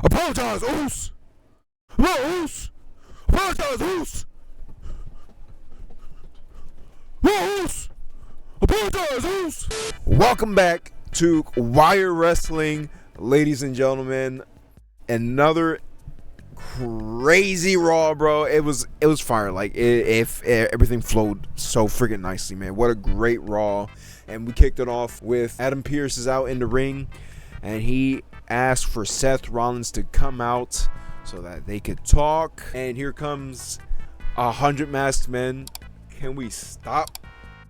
Apologize, Oos. No, Oos. Apologize, Oos. No, Oos. Apologize, Oos. Welcome back to Wire Wrestling, ladies and gentlemen. Another crazy Raw, bro. It was fire. Like if everything flowed so freaking nicely, man. What a great Raw. And we kicked it off with Adam Pearce is out in the ring, and he asked for Seth Rollins to come out so that they could talk. And here comes 100 masked men. Can we stop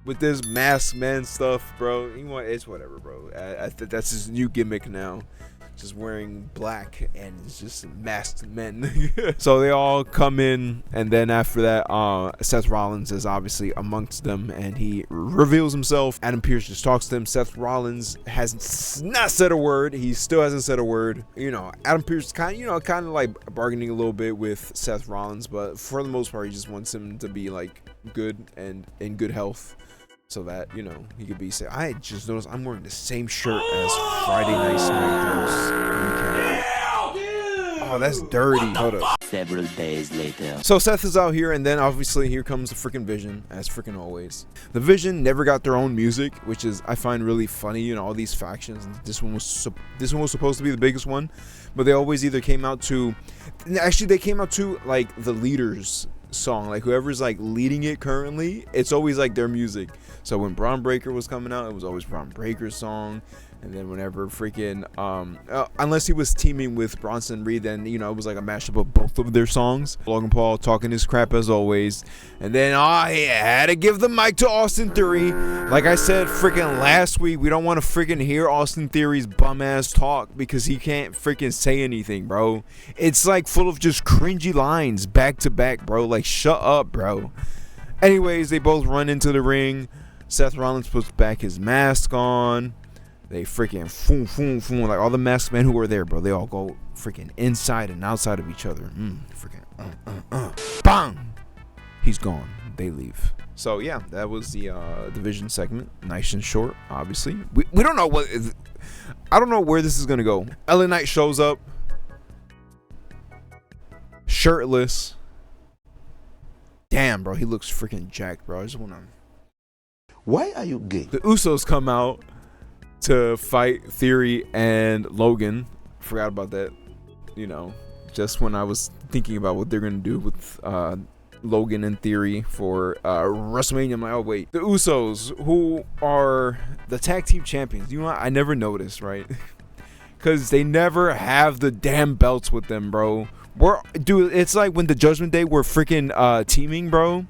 with this masked men stuff, bro? You know what? It's whatever, bro. That's his new gimmick now. Just wearing black and it's just masked men. So they all come in, and then after that, Seth Rollins is obviously amongst them, and he reveals himself. Adam Pearce just talks to him. Seth Rollins has not said a word. He still hasn't said a word. You know, Adam Pearce kind of like bargaining a little bit with Seth Rollins, but for the most part, he just wants him to be like good and in good health, so that, you know, he could be safe. I just noticed I'm wearing the same shirt as Friday Night SmackDown's recap. Oh, that's dirty. Hold up. Several days later. So Seth is out here, and then obviously here comes the freaking Vision, as freaking always. The Vision never got their own music, which is, I find, really funny. You know, all these factions. This one was supposed to be the biggest one, but they always either came out to, actually they came out to like the leaders song, like whoever's like leading it currently, it's always like their music. So when Braun Breaker was coming out, it was always Braun Breaker's song. And then whenever freaking unless he was teaming with Bronson Reed, then, you know, it was like a mashup of both of their songs. Logan Paul talking his crap as always. And then he had to give the mic to Austin Theory. Like I said freaking last week, we don't want to freaking hear Austin Theory's bum ass talk, because he can't freaking say anything, bro. It's like full of just cringy lines back to back, bro. Like, shut up, bro. Anyways, they both run into the ring. Seth Rollins puts back his mask on. They freaking foom, like all the masked men who were there, bro. They all go freaking inside and outside of each other. Bang! He's gone. They leave. So yeah, that was the Vision segment. Nice and short, obviously. We don't know what. I don't know where this is gonna go. LA Knight shows up, shirtless. Damn, bro, he looks freaking jacked, bro. I just wanna. Why are you gay? The Usos come out to fight Theory and Logan. Forgot about that. You know, just when I was thinking about what they're gonna do with Logan and Theory for WrestleMania, I'm like, oh wait, the Usos, who are the tag team champions. You know what? I never noticed, right? Because they never have the damn belts with them, bro. Dude, it's like when the Judgment Day were freaking teaming, bro.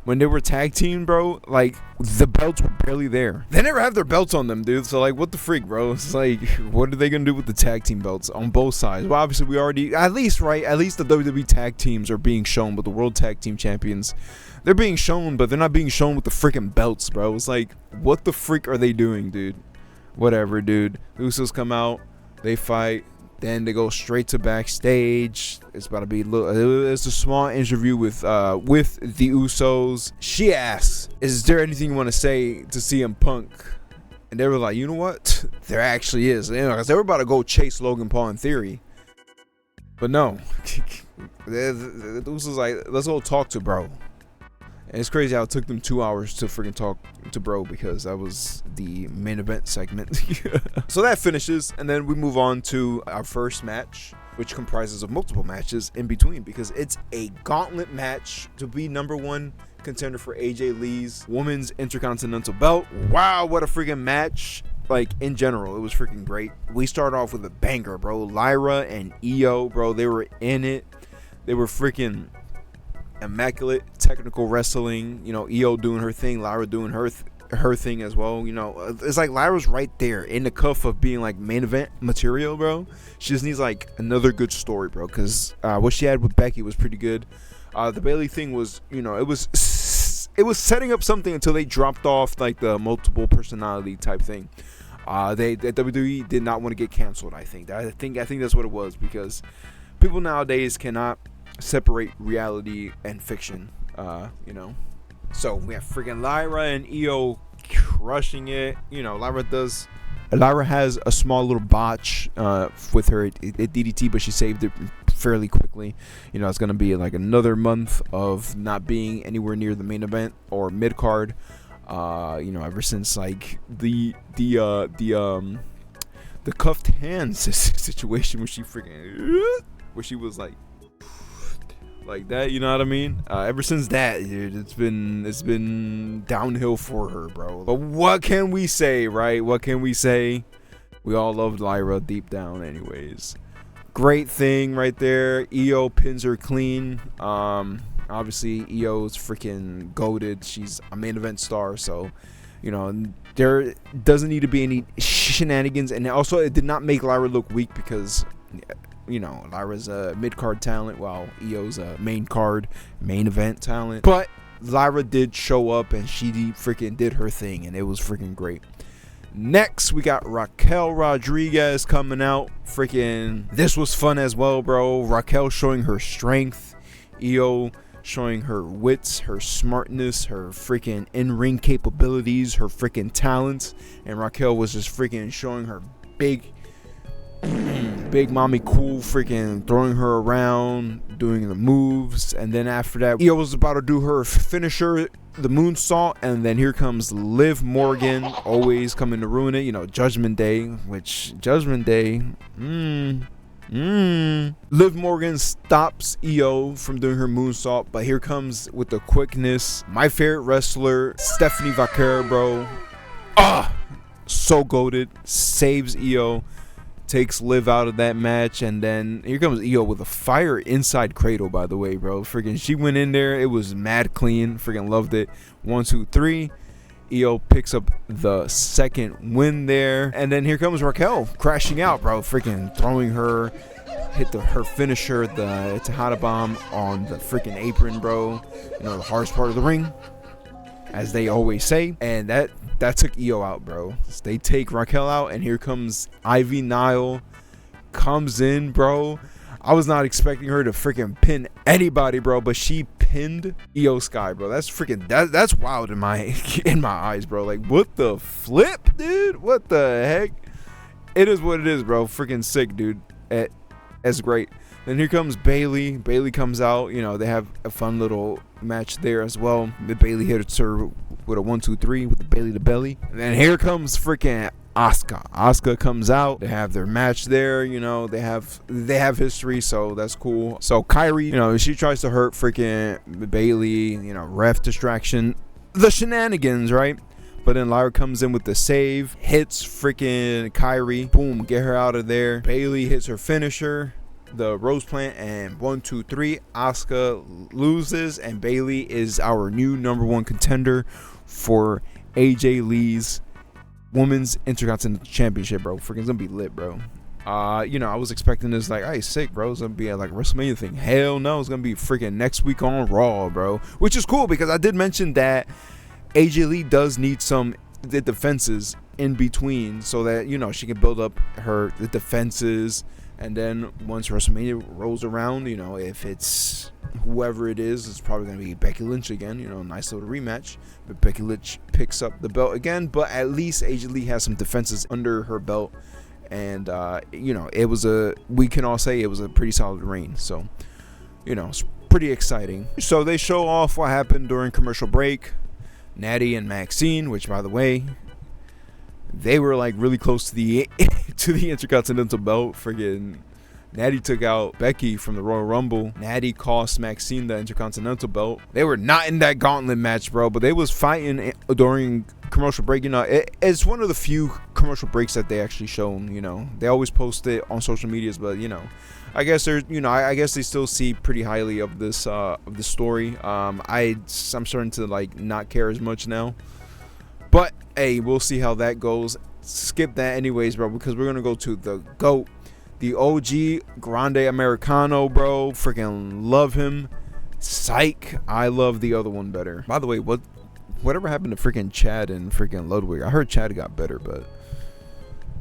When they were tag team, bro, like, the belts were barely there. They never have their belts on them, dude. So, like, what the freak, bro? It's like, what are they going to do with the tag team belts on both sides? Well, obviously, we already, at least, right? At least the WWE tag teams are being shown, but the World Tag Team Champions, they're being shown, but they're not being shown with the freaking belts, bro. It's like, what the freak are they doing, dude? Whatever, dude. The Usos come out, they fight. Then they go straight to backstage. It's about to be it's a small interview with the Usos. She asks, "Is there anything you want to say to CM Punk?" And they were like, "You know what? There actually is." You know, 'cause they were about to go chase Logan Paul in Theory, but no. The Usos like, "Let's go talk to bro." And it's crazy how it took them 2 hours to freaking talk to bro, because that was the main event segment. So that finishes, and then we move on to our first match, which comprises of multiple matches in between, because it's a gauntlet match to be #1 contender for AJ Lee's Women's Intercontinental Belt. Wow, what a freaking match. Like, in general, it was freaking great. We start off with a banger, bro. Lyra and Io, bro, they were in it. They were freaking immaculate technical wrestling. You know, Io doing her thing, Lyra doing her thing as well. You know, it's like Lyra's right there in the cuff of being like main event material, bro. She just needs like another good story, bro, because what she had with Becky was pretty good. The Bayley thing was, you know, it was setting up something until they dropped off like the multiple personality type thing. WWE did not want to get canceled. I think that's what it was, because people nowadays cannot separate reality and fiction, you know. So we have freaking Lyra and Io crushing it. You know, Lyra does Lyra has a small little botch with her at DDT, but she saved it fairly quickly. You know, it's gonna be like another month of not being anywhere near the main event or mid card. You know, ever since like the cuffed hands situation where she was like that, you know what I mean? Ever since that, dude, it's been downhill for her, bro. But what can we say, right? What can we say? We all loved Lyra deep down anyways. Great thing right there. Io pins her clean. Obviously Io's freaking goated. She's a main event star, so you know there doesn't need to be any shenanigans. And also it did not make Lyra look weak because you know Lyra's a mid-card talent while Io's a main event talent. But Lyra did show up and she freaking did her thing, and it was freaking great. Next, we got Raquel Rodriguez coming out. Freaking, this was fun as well, bro. Raquel showing her strength. Io showing her wits, her smartness, her freaking in-ring capabilities, her freaking talents. And Raquel was just freaking showing her big mommy cool, freaking throwing her around, doing the moves. And then after that, Io was about to do her finisher, the moonsault, and then here comes Liv Morgan, always coming to ruin it. You know, Judgment Day, Liv Morgan stops Io from doing her moonsault, but here comes with the quickness my favorite wrestler, Stephanie Vaquer, bro. So goated, saves Io, takes Liv out of that match. And then here comes Io with a fire inside cradle, by the way, bro. Freaking, she went in there, it was mad clean. Freaking loved it. 1, 2, 3. Io picks up the second win there. And then here comes Raquel crashing out, bro. Freaking throwing her, hit her finisher, the Tejada bomb on the freaking apron, bro. You know, the hardest part of the ring, as they always say. And that took Io out, bro. So they take Raquel out, and here comes Ivy Nile. Comes in, bro. I was not expecting her to freaking pin anybody, bro, but she pinned Io Sky, bro. That's freaking that's wild in my eyes, bro. Like, what the flip, dude? What the heck? It is what it is, bro. Freaking sick, dude. That's great. Then here comes Bayley. Bayley comes out. You know, they have a fun little match there as well. The Bayley hits her with a 1, 2, 3 with the Bayley to belly. And then here comes freaking Asuka. Asuka comes out. They have their match there. You know, they have history, so that's cool. So Kyrie, you know, she tries to hurt freaking Bayley. You know, ref distraction, the shenanigans, right? But then Lyra comes in with the save, hits freaking Kyrie. Boom, get her out of there. Bayley hits her finisher, the Rose Plant, and 1, 2, 3. Asuka loses, and Bayley is our new #1 contender for AJ Lee's Women's Intercontinental Championship, bro. Freaking, it's gonna be lit, bro. You know, I was expecting this like, hey, sick, bro. It's gonna be like a WrestleMania thing. Hell no, it's gonna be freaking next week on Raw, bro. Which is cool because I did mention that AJ Lee does need the defenses in between so that, you know, she can build up the defenses. And then once WrestleMania rolls around, you know, if it's whoever it is, it's probably going to be Becky Lynch again. You know, nice little rematch. But Becky Lynch picks up the belt again. But at least AJ Lee has some defenses under her belt. And, you know, we can all say it was a pretty solid reign. So, you know, it's pretty exciting. So they show off what happened during commercial break. Natty and Maxine, which, by the way, they were like really close to the Intercontinental belt. Friggin' Natty took out Becky from the Royal Rumble. Natty cost Maxine the Intercontinental belt. They were not in that gauntlet match, bro, but they was fighting during commercial break. You know, it's one of the few commercial breaks that they actually shown. You know, they always post it on social medias, but you know, I guess there's, you know, I guess they still see pretty highly of this of the story. I'm starting to like not care as much now. But, hey, we'll see how that goes. Skip that anyways, bro, because we're going to go to the GOAT. The OG Grande Americano, bro. Freaking love him. Psych. I love the other one better. By the way, whatever happened to freaking Chad and freaking Ludwig? I heard Chad got better, but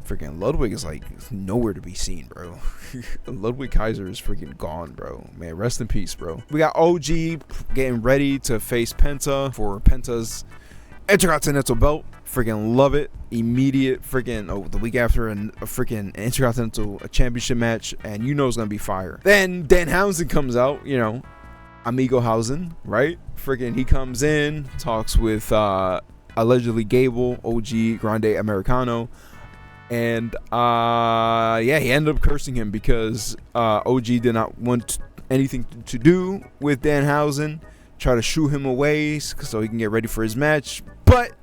freaking Ludwig is like nowhere to be seen, bro. Ludwig Kaiser is freaking gone, bro. Man, rest in peace, bro. We got OG getting ready to face Penta for Penta's Intercontinental belt. Freaking love it. Immediate freaking the week after a freaking Intercontinental championship match, and you know it's gonna be fire. Then Danhausen comes out, you know, Amigo Hausen, right? Freaking he comes in, talks with allegedly Gable, OG Grande Americano, and yeah, he ended up cursing him because OG did not want anything to do with Danhausen, try to shoo him away so he can get ready for his match, but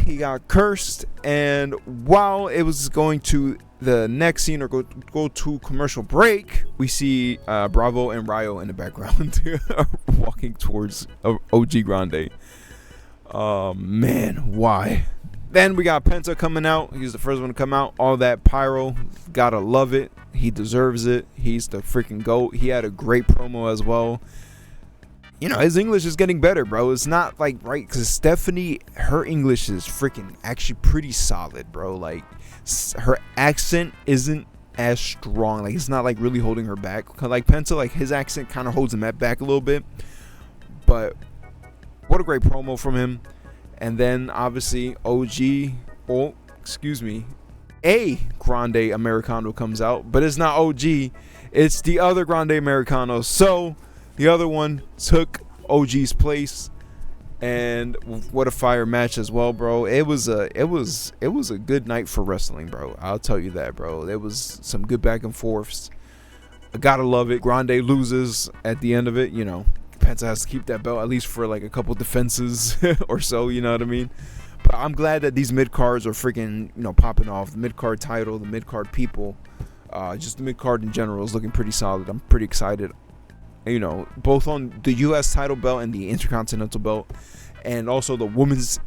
he got cursed. And while it was going to the next scene or go to commercial break, we see Bravo and Ryo in the background walking towards OG Grande. Man, why? Then we got Penta coming out. He's the first one to come out. All that pyro, gotta love it. He deserves it. He's the freaking GOAT. He had a great promo as well. You know, his English is getting better, bro. It's not like, right, because Stephanie, her English is freaking actually pretty solid, bro. Like, her accent isn't as strong. Like, it's not like really holding her back. Like Penta, like his accent kind of holds him back a little bit. But what a great promo from him. And then obviously a Grande Americano comes out, but it's not OG, it's the other Grande Americano. So the other one took OG's place, and what a fire match as well, bro. It was a good night for wrestling, bro. I'll tell you that, bro. There was some good back and forths. I gotta love it. Grande loses at the end of it, you know. Penta has to keep that belt at least for like a couple defenses or so, you know what I mean? But I'm glad that these mid-cards are freaking, you know, popping off. The mid-card title, the mid-card people, just the mid-card in general is looking pretty solid. I'm pretty excited, you know, both on the U.S. title belt and the Intercontinental belt, and also the women's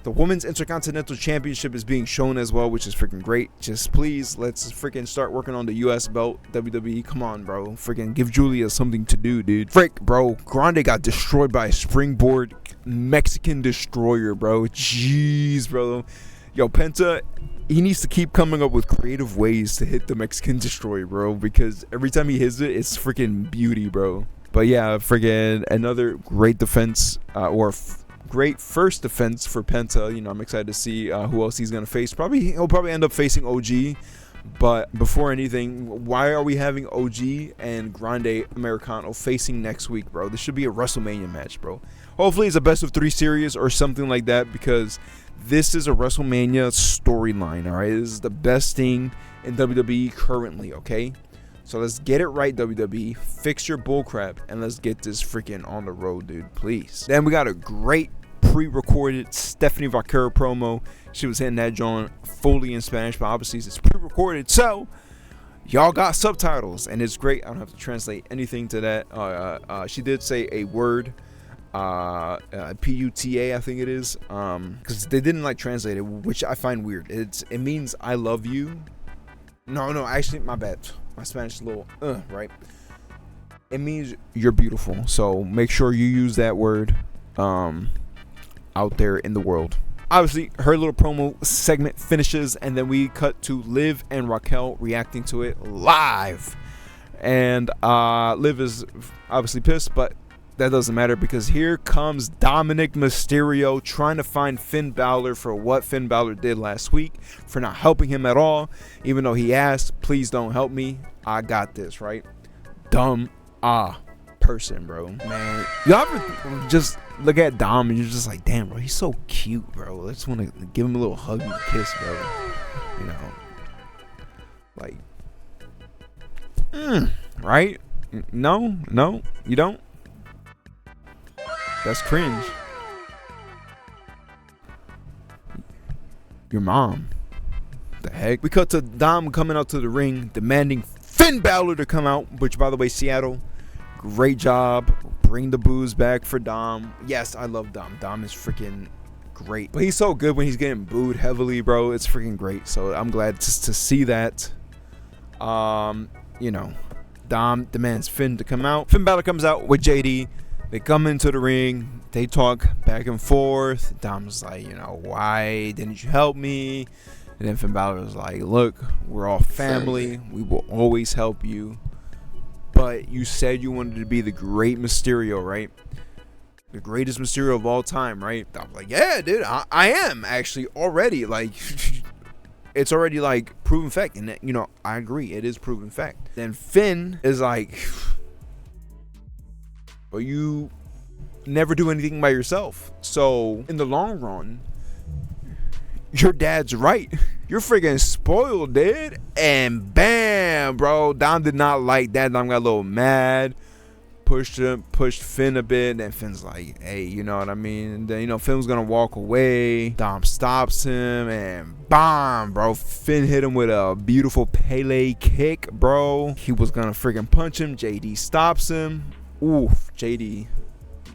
the Women's Intercontinental Championship is being shown as well, which is freaking great. Just please, let's freaking start working on the U.S. belt, WWE. Come on, bro. Freaking give Julia something to do, dude. Frick, bro. Grande got destroyed by a springboard Mexican destroyer, bro. Jeez, bro. Yo, Penta, he needs to keep coming up with creative ways to hit the Mexican destroyer, bro, because every time he hits it, it's freaking beauty, bro. But yeah, freaking another great defense, great first defense for Penta. You know, I'm excited to see who else he's gonna face. He'll probably end up facing OG. But before anything, why are we having OG and Grande Americano facing next week, bro? This should be a WrestleMania match, bro. Hopefully it's a best of 3 series or something like that, because this is a WrestleMania storyline, all right? This is the best thing in WWE currently, okay? So let's get it right, WWE. Fix your bullcrap, and let's get this freaking on the road, dude, please. Then we got a great pre-recorded Stephanie Vaquero promo. She was hitting that joint fully in Spanish, but obviously it's pre-recorded, so y'all got subtitles, and it's great. I don't have to translate anything to that. She did say a word, P-U-T-A, I think it is, because they didn't like translate it, which I find weird. It means I love you. No, actually, my bad. My Spanish is a little, right? It means you're beautiful, so make sure you use that word out there in the world. Obviously, her little promo segment finishes, and then we cut to Liv and Raquel reacting to it live. And Liv is obviously pissed, but that doesn't matter, because here comes Dominic Mysterio trying to find Finn Balor for what Finn Balor did last week, for not helping him at all, even though he asked, please don't help me, I got this, right? Dumb person, bro. Man, y'all ever just look at Dom and you're just like, damn, bro, he's so cute, bro. I just want to give him a little hug and kiss, bro. You know, like, right? No, you don't. That's cringe. Your mom. The heck? We cut to Dom coming out to the ring, demanding Finn Balor to come out, which, by the way, Seattle, great job. Bring the booze back for Dom. Yes, I love Dom. Dom is freaking great. But he's so good when he's getting booed heavily, bro. It's freaking great. So I'm glad to see that. You know, Dom demands Finn to come out. Finn Balor comes out with JD. They come into the ring. They talk back and forth. Dom's like, you know, why didn't you help me? And then Finn Balor was like, look, we're all family. We will always help you. but you said you wanted to be the great Mysterio, right? The greatest Mysterio of all time, right? I'm like, yeah, dude, I am actually already. Like, it's already like proven fact. And, you know, I agree. It is proven fact. Then Finn is like, but you never do anything by yourself. So in the long run, your dad's right. You're freaking spoiled, dude. And bam, bro. Dom did not like that. Dom got a little mad. Pushed Finn a bit, and Finn's like, hey, you know what I mean? And then, you know, Finn was gonna walk away. Dom stops him, and bam, bro. Finn hit him with a beautiful Pele kick, bro. He was gonna freaking punch him. JD stops him. Oof, JD,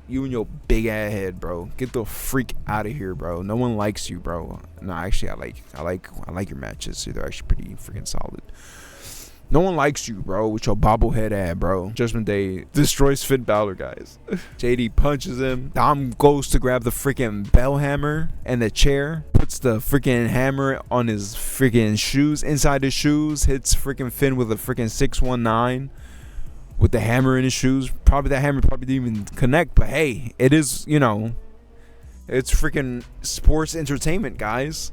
you and your big ass head, bro. Get the freak out of here, bro. No one likes you, bro. No, actually, I like your matches. They're actually pretty freaking solid. No one likes you, bro, with your bobblehead ad, bro. Judgment Day destroys Finn Balor, guys. JD punches him. Dom goes to grab the freaking bell hammer and the chair. Puts the freaking hammer on his freaking shoes, inside his shoes. Hits freaking Finn with a freaking 619 with the hammer in his shoes. Probably that hammer didn't even connect, but hey, it is, you know, it's freaking sports entertainment, guys.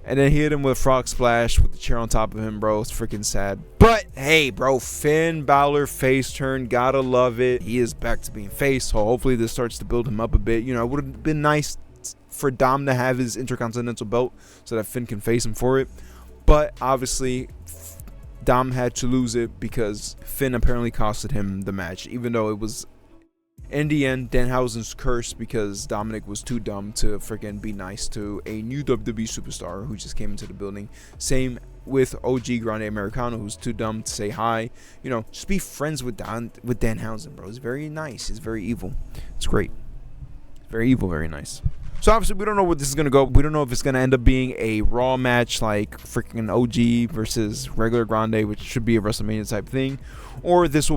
And then he hit him with a frog splash with the chair on top of him, bro. It's freaking sad. But, hey, bro, Finn Balor face turn. Gotta love it. He is back to being face, so hopefully this starts to build him up a bit. You know, it would have been nice for Dom to have his Intercontinental belt so that Finn can face him for it. But, obviously, Dom had to lose it because Finn apparently costed him the match, even though it was, in the end, Danhausen's curse because Dominic was too dumb to freaking be nice to a new WWE superstar who just came into the building. Same with OG Grande Americano, who's too dumb to say hi. You know, just be friends with Danhausen, bro. He's very nice. He's very evil. It's great. Very evil, very nice. So obviously we don't know what this is going to go. We don't know if it's going to end up being a Raw match like freaking OG versus regular Grande, which should be a WrestleMania type thing, or this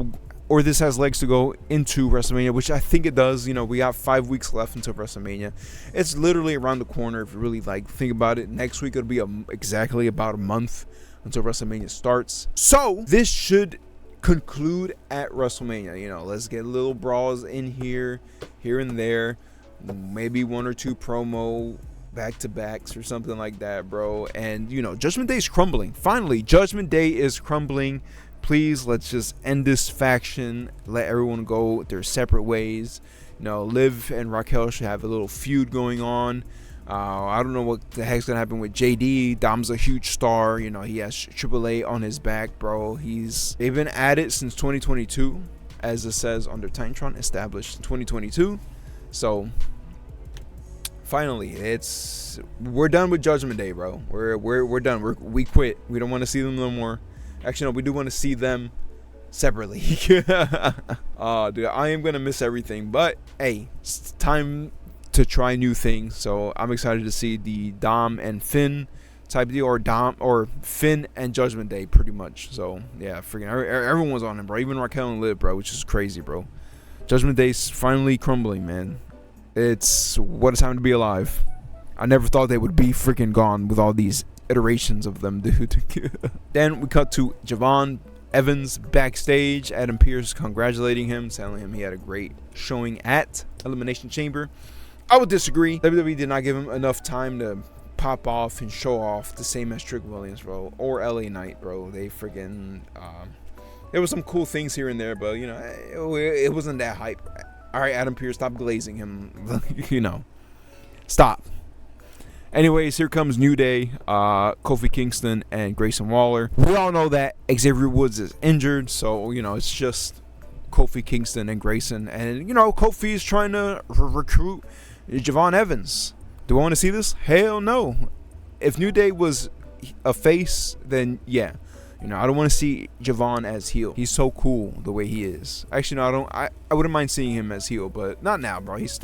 has legs to go into WrestleMania, which I think it does. You know, we got 5 weeks left until WrestleMania. It's literally around the corner if you really like think about it. Next week it'll be exactly about a month until WrestleMania starts. So this should conclude at WrestleMania. You know, let's get little brawls in here and there. Maybe one or two promo back-to-backs or something like that, bro. And, you know, Judgment Day is crumbling. Finally, Judgment Day is crumbling. Please, let's just end this faction. Let everyone go their separate ways. You know, Liv and Raquel should have a little feud going on. I don't know what the heck's going to happen with JD. Dom's a huge star. You know, he has AAA on his back, bro. They've been at it since 2022, as it says on their Titantron, established in 2022. So, finally, we're done with Judgment Day, bro. We're done. We quit. We don't want to see them no more. Actually, no, we do want to see them separately. Dude, I am gonna miss everything, but hey, it's time to try new things. So I'm excited to see the Dom and Finn type deal, or Finn and Judgment Day, pretty much. So yeah, freaking everyone's on him, bro. Even Raquel and Liv, bro, which is crazy, bro. Judgment Day's finally crumbling, man. It's what a time to be alive. I never thought they would be freaking gone with all these iterations of them, dude. Then we cut to Javon Evans backstage. Adam Pearce congratulating him, telling him he had a great showing at Elimination Chamber. I would disagree. WWE did not give him enough time to pop off and show off, the same as Trick Williams, bro, or LA Knight, bro. They freaking there was some cool things here and there, but you know, it wasn't that hype. All right, Adam Pearce, stop glazing him. You know, stop. Anyways, here comes New Day, Kofi Kingston, and Grayson Waller. We all know that Xavier Woods is injured, so, you know, it's just Kofi Kingston and Grayson. And, you know, Kofi is trying to recruit Javon Evans. Do I want to see this? Hell no. If New Day was a face, then yeah. You know, I don't want to see Javon as heel. He's so cool the way he is. Actually, no, I wouldn't mind seeing him as heel, but not now, bro. He's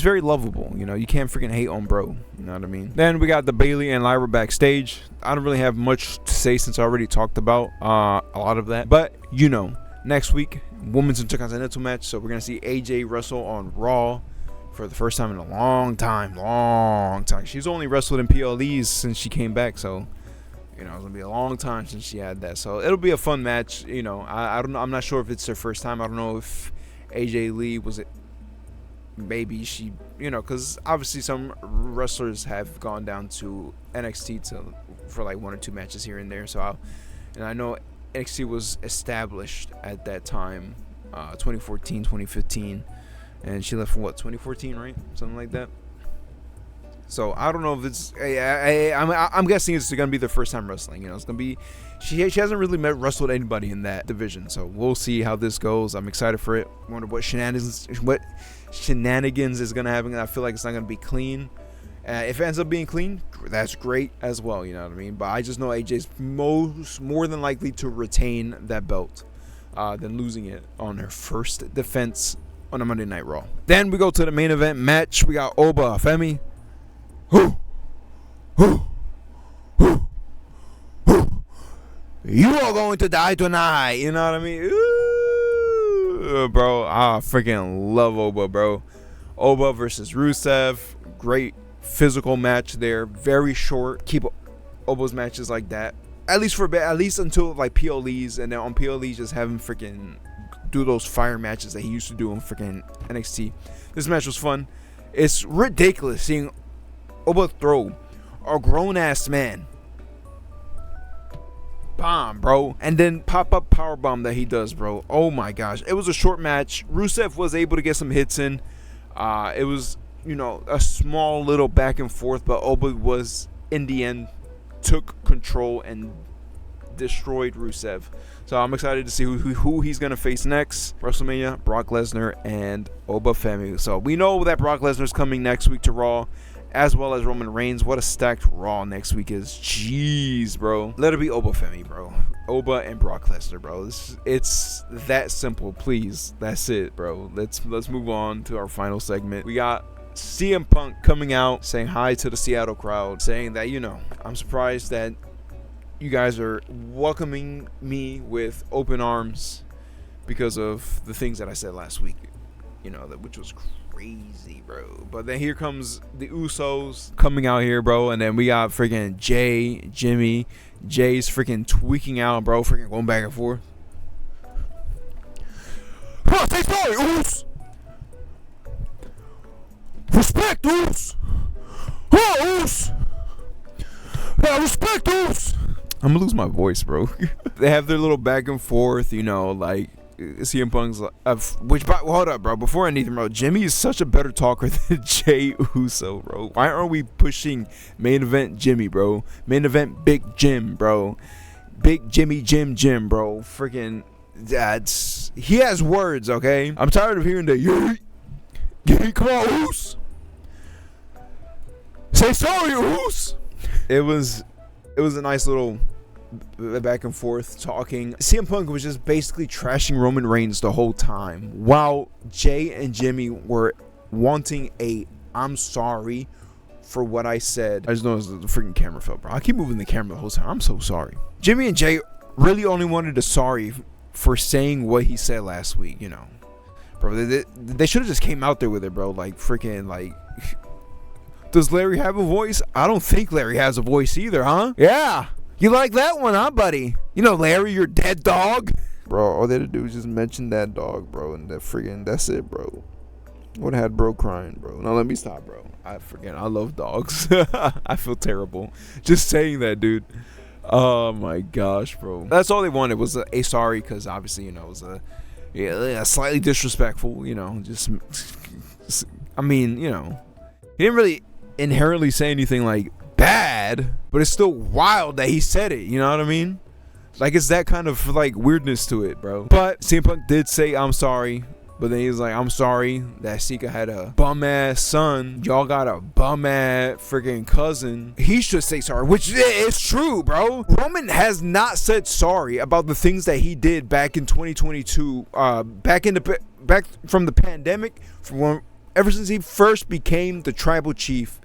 very lovable. You know, you can't freaking hate on bro. You know what I mean? Then we got the Bayley and Lyra backstage. I don't really have much to say since I already talked about a lot of that. But, you know, next week, Women's Intercontinental match. So we're going to see AJ wrestle on Raw for the first time in a long time. She's only wrestled in PLEs since she came back, so You know, it's gonna be a long time since she had that, so it'll be a fun match. You know, I don't know. I'm not sure if it's her first time. I don't know if AJ Lee was it. Maybe she, you know, because obviously some wrestlers have gone down to NXT for like 1 or 2 matches here and there. So, and I know NXT was established at that time, 2014, 2015, and she left from what 2014, right? Something like that. So I don't know if it's. I'm guessing it's gonna be the first time wrestling. You know, it's gonna be. She hasn't really wrestled anybody in that division, so we'll see how this goes. I'm excited for it. Wonder what shenanigans is gonna happen. I feel like it's not gonna be clean. If it ends up being clean, that's great as well. You know what I mean? But I just know AJ's more than likely to retain that belt than losing it on her first defense on a Monday Night Raw. Then we go to the main event match. We got Oba Femi. You are going to die tonight. You know what I mean? Ooh, bro, I freaking love Oba, bro. Oba versus Rusev. Great physical match there. Very short. Keep Oba's matches like that. At least until like PLEs, and then on PLEs just have him freaking do those fire matches that he used to do on freaking NXT. This match was fun. It's ridiculous seeing Oba throw a grown-ass man bomb, bro, and then pop-up powerbomb that he does, bro. Oh my gosh. It was a short match. Rusev was able to get some hits in. It was, you know, a small little back and forth, but Oba was, in the end, took control and destroyed Rusev. So I'm excited to see who he's going to face next. WrestleMania, Brock Lesnar, and Oba Femi. So we know that Brock Lesnar's coming next week to Raw, as well as Roman Reigns. What a stacked Raw next week is. Jeez, bro. Let it be Oba Femi, bro. Oba and Brock Lesnar, bro. It's that simple, please. That's it, bro. Let's move on to our final segment. We got CM Punk coming out, saying hi to the Seattle crowd, saying that, you know, I'm surprised that you guys are welcoming me with open arms because of the things that I said last week, you know, which was crazy, bro. But then here comes the Usos coming out here, bro, and then we got freaking Jimmy. Jay's freaking tweaking out, bro, freaking going back and forth. Come on, say sorry, Us. Respect, Us. Oh, Us. Yeah, respect, Us. I'm gonna lose my voice, bro. They have their little back and forth, you know, like CM Punk's hold up, bro. Before anything, bro, Jimmy is such a better talker than Jay Uso, bro. Why aren't we pushing main event Jimmy, bro? Main event Big Jim, bro. Big Jimmy Jim, bro. Freaking, he has words, okay? I'm tired of hearing the yay. Come on, Us. Say sorry, Us. It was a nice little back and forth talking. CM Punk was just basically trashing Roman Reigns the whole time, while Jay and Jimmy were wanting I'm sorry for what I said. I just noticed the freaking camera fell, bro. I keep moving the camera the whole time. I'm so sorry. Jimmy and Jay really only wanted a sorry for saying what he said last week, you know. Bro, they should have just came out there with it, bro. Like, freaking, like, does Larry have a voice? I don't think Larry has a voice either, huh? Yeah. You like that one, huh, buddy? You know, Larry, your dead dog? Bro, all they had to do was just mention that dog, bro, and that's it, bro. Would have had bro crying, bro. Now let me stop, bro. I love dogs. I feel terrible just saying that, dude. Oh my gosh, bro. That's all they wanted was a sorry, because obviously, you know, it was a slightly disrespectful, you know, just, I mean, you know, he didn't really inherently say anything like bad, but it's still wild that he said it, you know what I mean? Like, it's that kind of like weirdness to it, bro. But CM Punk did say I'm sorry, but then he was like, I'm sorry that Sika had a bum ass son, y'all got a bum ass freaking cousin. He should say sorry, which is true, bro. Roman has not said sorry about the things that he did back in 2022, back from the pandemic, ever since he first became the tribal chief,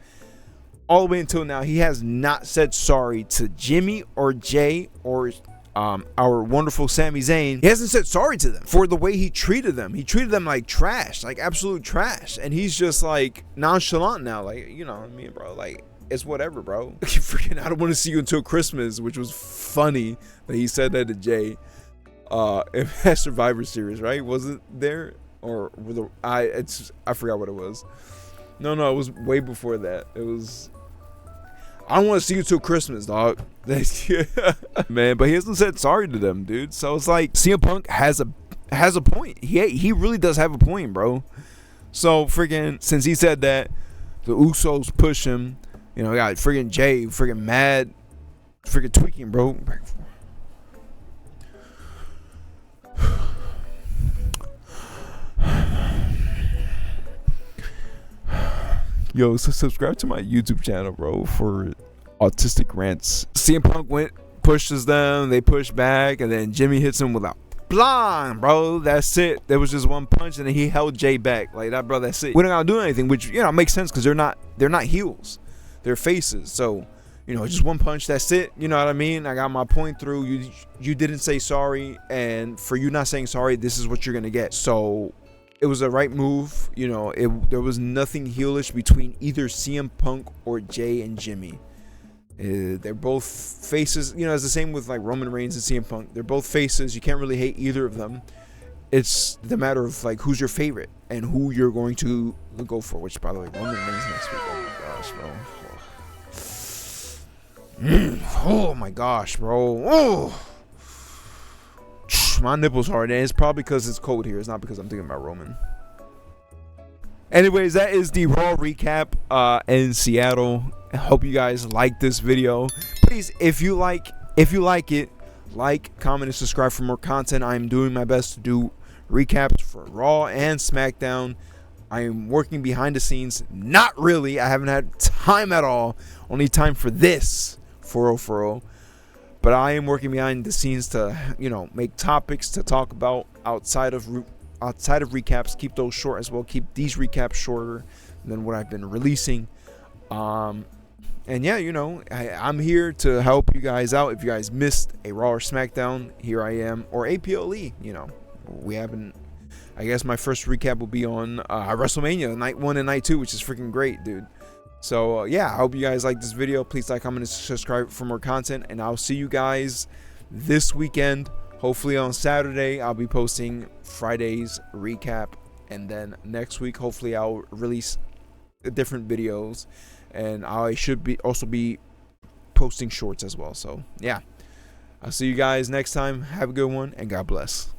all the way until now. He has not said sorry to Jimmy or Jay or our wonderful Sami Zayn. He hasn't said sorry to them for the way he treated them. He treated them like trash, like absolute trash. And he's just like nonchalant now. Like, you know what I mean, bro? Like, it's whatever, bro. Freaking, I don't want to see you until Christmas, which was funny that he said that to Jay. In that Survivor Series, right? Was it there or were the I forgot what it was. No, it was way before that. It was. I don't want to see you till Christmas, dog. Man, but he hasn't said sorry to them, dude. So it's like CM Punk has a point. He really does have a point, bro. So freaking, since he said that, the Usos push him. You know, got freaking Jay freaking mad, freaking tweaking, bro. Yo, so subscribe to my YouTube channel, bro, for autistic rants. CM Punk pushes them, they push back, and then Jimmy hits him with a blang, bro. That's it. There was just one punch, and then he held Jay back like that, bro. That's it. We don't gotta do anything, which makes sense because they're not heels, they're faces. So just one punch. That's it. You know what I mean? I got my point through. You didn't say sorry, and for you not saying sorry, this is what you're gonna get. So. It was the right move. There was nothing heelish between either CM Punk or Jay and Jimmy. They're both faces. It's the same with like Roman Reigns and CM Punk. They're both faces. You can't really hate either of them. It's the matter of like who's your favorite and who you're going to go for. Which, by the way, Roman Reigns next week. Oh my gosh, bro. Oh my gosh, bro. Oh. My nipples hard, and it's probably because it's cold here. It's not because I'm thinking about Roman. Anyways, that is the Raw recap in Seattle. I hope you guys like this video. Please, if you like it, like, comment, and subscribe for more content. I am doing my best to do recaps for Raw and SmackDown. I am working behind the scenes. Not really. I haven't had time at all. Only time for this 4040. But I am working behind the scenes to, make topics to talk about outside of recaps. Keep those short as well. Keep these recaps shorter than what I've been releasing. And yeah, I'm here to help you guys out. If you guys missed a Raw or SmackDown, here I am. Or APLE, we haven't. I guess my first recap will be on WrestleMania night 1 and night 2, which is freaking great, dude. So, yeah, I hope you guys like this video. Please like, comment, and subscribe for more content. And I'll see you guys this weekend. Hopefully on Saturday, I'll be posting Friday's recap. And then next week, hopefully I'll release different videos. And I should also be posting shorts as well. So, yeah. I'll see you guys next time. Have a good one, and God bless.